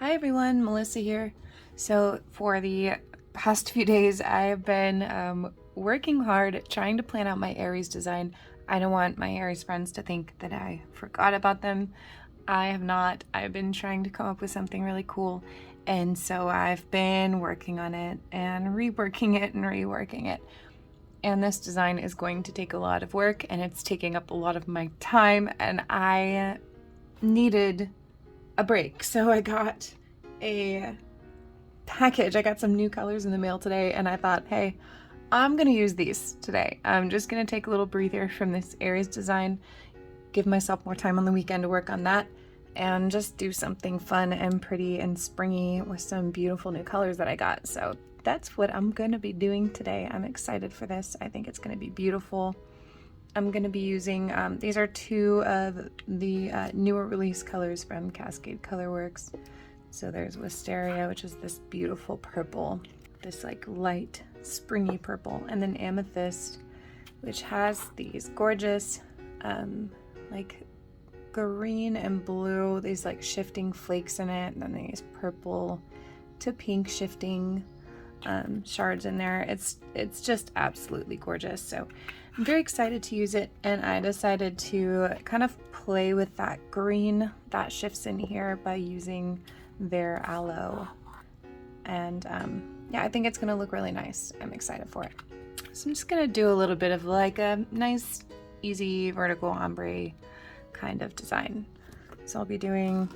Hi everyone, Melissa here. So for the past few days, I've been working hard trying to plan out my Aries design. I don't want my Aries friends to think that I forgot about them. I have not. I've been trying to come up with something really cool, and so I've been working on it and reworking it and reworking it. And this design is going to take a lot of work, and it's taking up a lot of my time, and I needed a break. So I got a package. I got some new colors in the mail today, and I thought, hey, I'm gonna use these today. I'm just gonna take a little breather from this Aries design, give myself more time on the weekend to work on that, and just do something fun and pretty and springy with some beautiful new colors that I got. So that's what I'm gonna be doing today. I'm excited for this. I think it's gonna be beautiful. I'm going to be using, these are two of the newer release colors from Cascade Colorworks. So there's Wisteria, which is this beautiful purple, this like light springy purple, and then Amethyst, which has these gorgeous like green and blue, these like shifting flakes in it, and then these purple to pink shifting shards in there. It's just absolutely gorgeous. So I'm very excited to use it, and I decided to kind of play with that green that shifts in here by using their Aloe. And yeah, I think it's gonna look really nice. I'm excited for it. So I'm just gonna do a little bit of like a nice, easy vertical ombre kind of design. So I'll be doing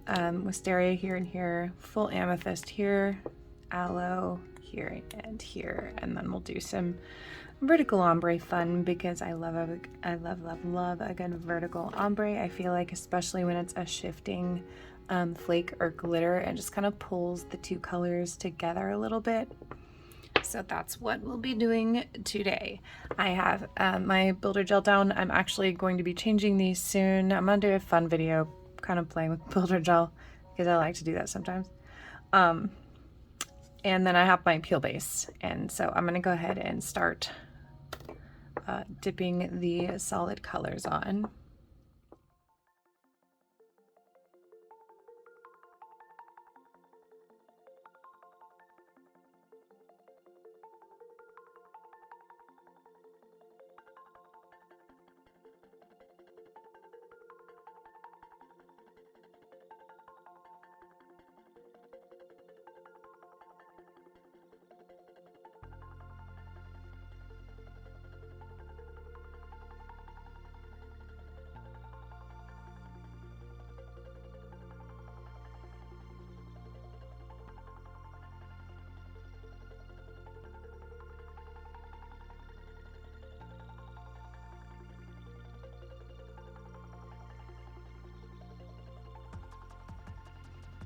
Wisteria here and here, full Amethyst here, Aloe here and here, and then we'll do some vertical ombre fun because I love a good vertical ombre. I feel like especially when it's a shifting flake or glitter, it just kind of pulls the two colors together a little bit. So that's what we'll be doing today. I have my builder gel down. I'm actually going to be changing these soon. I'm gonna do a fun video kind of playing with builder gel because I like to do that sometimes. And then I have my peel base, and so I'm gonna go ahead and start dipping the solid colors on.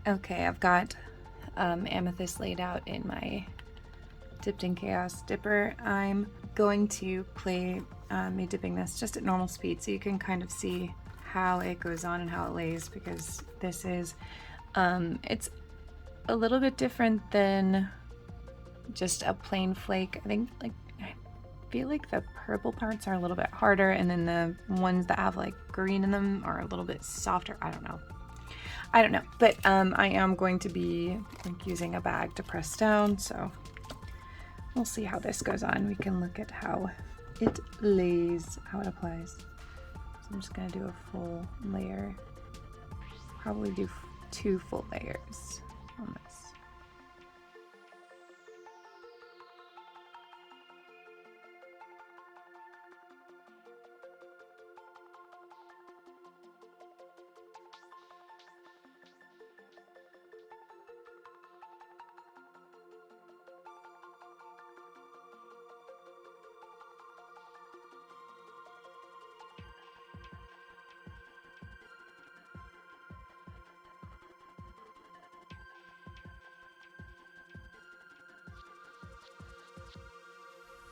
Okay, I've got Amethyst laid out in my Dipp'd in Chaos dipper. I'm going to play me dipping this just at normal speed so you can kind of see how it goes on and how it lays, because this is, it's a little bit different than just a plain flake. I think I feel like the purple parts are a little bit harder, and then the ones that have like green in them are a little bit softer. I don't know, but I am going to be like using a bag to press down, so we'll see how this goes on. We can look at how it lays, how it applies. So I'm just gonna do a full layer, probably do 2 full layers on this.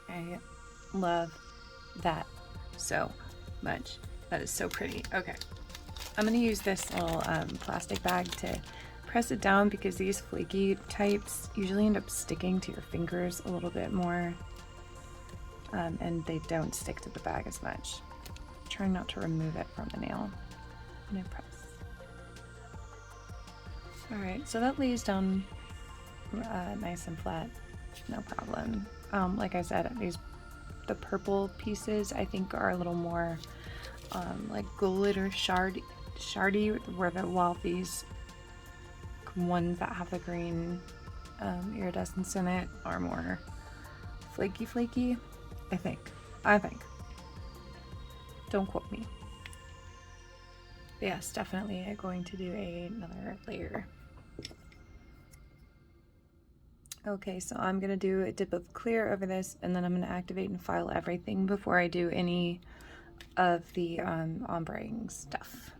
I love that so much. That is so pretty. Okay, I'm gonna use this little plastic bag to press it down because these flaky types usually end up sticking to your fingers a little bit more, and they don't stick to the bag as much. Trying not to remove it from the nail when I press. Alright, so that lays down nice and flat, no problem. Like I said, the purple pieces I think are a little more like glitter shardy, while these ones that have the green iridescence in it are more flaky, I think. Don't quote me. But yes, definitely going to do another layer. Okay, so I'm gonna do a dip of clear over this, and then I'm gonna activate and file everything before I do any of the ombreing stuff.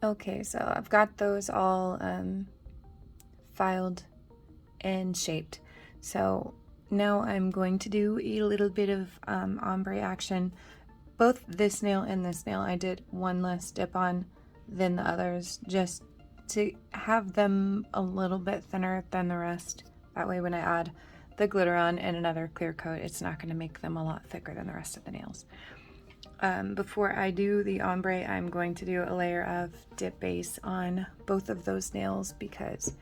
Okay, so I've got those all filed and shaped. So now I'm going to do a little bit of ombre action. Both this nail and this nail I did one less dip on than the others, just to have them a little bit thinner than the rest. That way when I add the glitter on and another clear coat, it's not going to make them a lot thicker than the rest of the nails. Before I do the ombre, I'm going to do a layer of dip base on both of those nails, because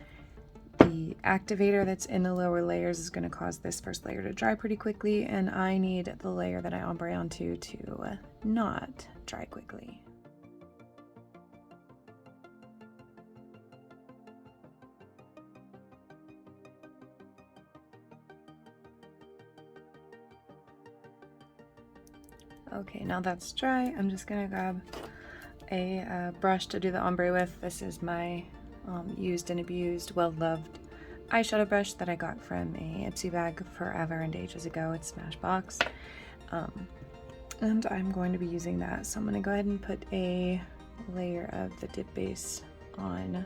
the activator that's in the lower layers is going to cause this first layer to dry pretty quickly, and I need the layer that I ombre onto to not dry quickly. Okay, now that's dry, I'm just gonna grab a brush to do the ombre with. This is my used and abused, well-loved eyeshadow brush that I got from a Ipsy bag forever and ages ago. It's Smashbox. And I'm going to be using that. So I'm going to go ahead and put a layer of the dip base on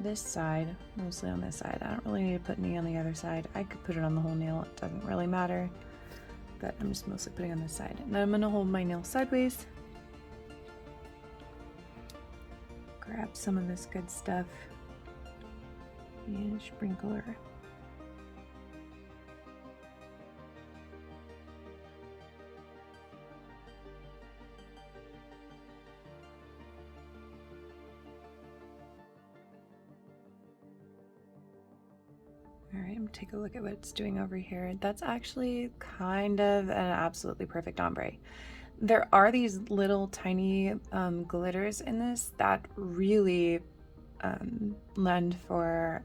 this side, mostly on this side. I don't really need to put any on the other side. I could put it on the whole nail, it doesn't really matter. But I'm just mostly putting on this side. And then I'm going to hold my nail sideways. Grab some of this good stuff and sprinkle her. Alright, I'm gonna take a look at what it's doing over here. That's actually kind of an absolutely perfect ombre. There are these little tiny glitters in this that really lend for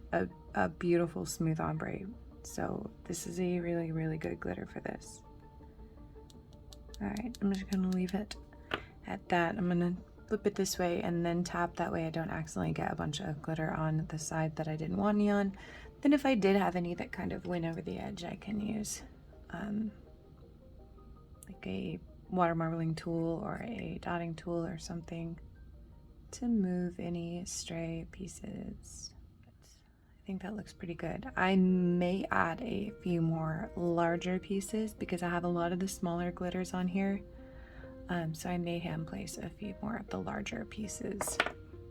a beautiful smooth ombre. So this is a really, really good glitter for this. Alright, I'm just gonna leave it at that. I'm gonna flip it this way and then tap, that way I don't accidentally get a bunch of glitter on the side that I didn't want any on. Then if I did have any that kind of went over the edge, I can use like a water marbling tool or a dotting tool or something to move any stray pieces. I think that looks pretty good. I may add a few more larger pieces because I have a lot of the smaller glitters on here. So I may hand place a few more of the larger pieces,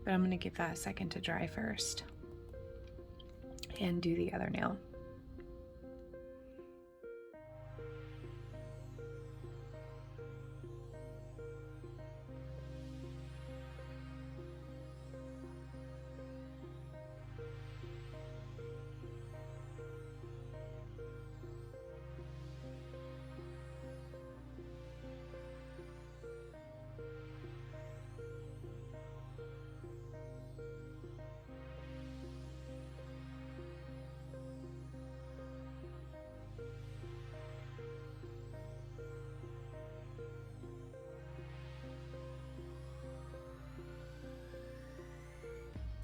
but I'm going to give that a second to dry first and do the other nail.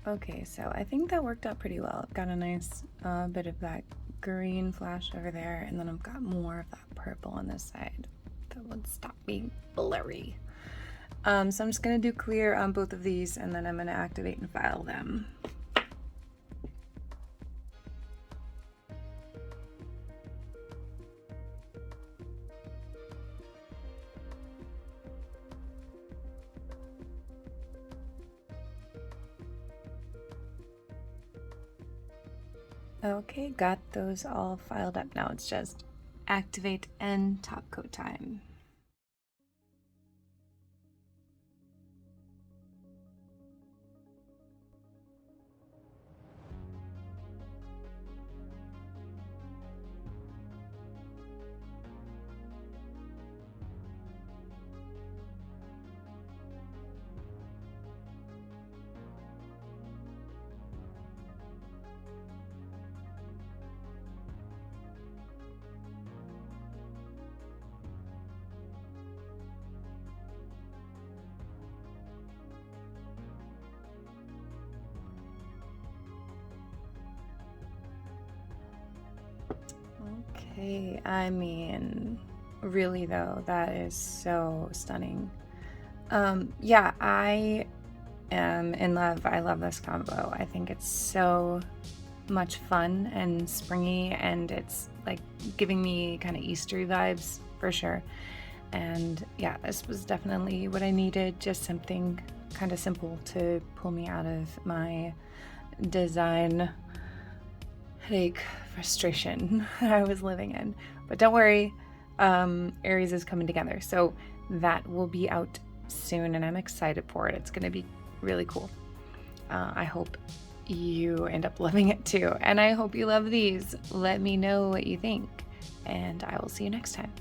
Okay, so I think that worked out pretty well. I've got a nice bit of that green flash over there, and then I've got more of that purple on this side that would stop being blurry. So I'm just going to do clear on both of these, and then I'm going to activate and file them. Okay, got those all filed up. Now it's just activate and top coat time. Okay, I mean, really though, that is so stunning. Yeah, I am in love. I love this combo. I think it's so much fun and springy, and it's like giving me kind of Eastery vibes for sure. And yeah, this was definitely what I needed, just something kind of simple to pull me out of my design headache frustration that I was living in. But don't worry, Aries is coming together, so that will be out soon, and I'm excited for it. It's going to be really cool. I hope you end up loving it too, and I hope you love these. Let me know what you think, and I will see you next time.